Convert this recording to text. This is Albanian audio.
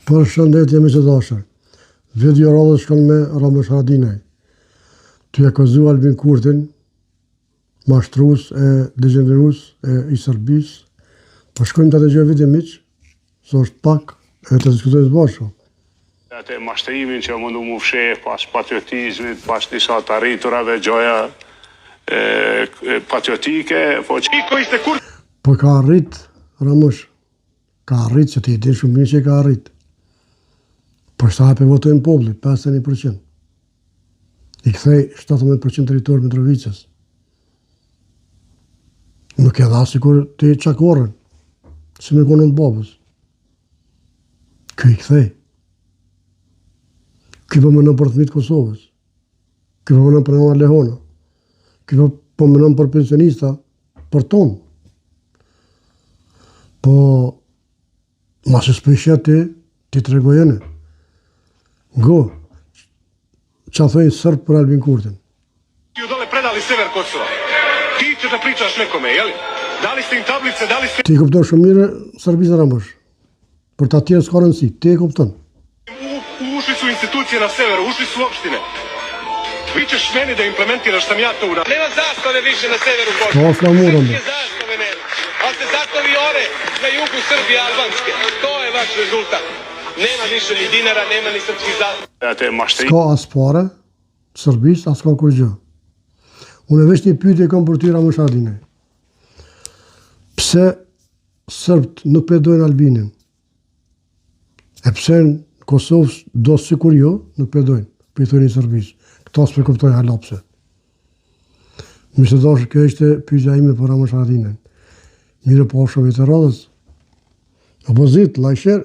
Për shëndetje me që dashër, video radhës shkon me Ramush Haradinaj. Ty e këzu Albin Kurtin, mashtrus e degenerus e i Serbis. Po shkojmë të dëgjoj video miq, së është pak e të diskutojnë bashkë. Atë mashtrimin që mundu mu fsheh pas patriotizmit, pas disa të arriturave gjoja patriotike, Po ka arrit, Ramush, ka arrit që ti din shumë mirë që ka arrit. Për sa hape votojnë populli, 51%. I kthej 17% territor Mitrovicës. Nuk e dha sikur ti çakorën, si me konën babës. Ky i kthej. Ky po mënon për fëmijët Kosovës. Ky po mënon për Nova Lehona. Ky po mënon për pensionista, për tonë. Po, ma se s'pëshja ti të regojene. Go, që a thojnë Sërb për Albin Kurtin. Ti ju dole predali sever Kosova. Ti që të pričaš nekome, jeli? Dali ste im tablice, dali ste... Ti e kupton shumë mirë Serbisë Ramush. Për ta tjerë s'ka rëndësi, ti e kupton. Ušli su institucije na severu, ušli su opštine. Vi ćeš meni da implementiraš, sam ja to uradio. Nema zastave više na severu Kosova. To flamurom. Zastave nema. Ali ste zastavi ore na jugu Srbije albanske. To je vaš rezultat. Nema više ni dinara, nema ni srpskih zastava. S'ka as pare, Serbis, as ka kur gjë. Unë veç një pyetje kam për ty Ramush Haradinaj. Pse Sërbt nuk pedojnë Albinin? E pse në Kosovës do sikur jo, nuk pedojnë, për i thënë i Serbis. Këta s'pe kuptojnë halapse. Mishë të dashur, kjo ishte pyetja ime për Ramush Haradinaj. Mire po shumë i të radhës. Opozit, like, share.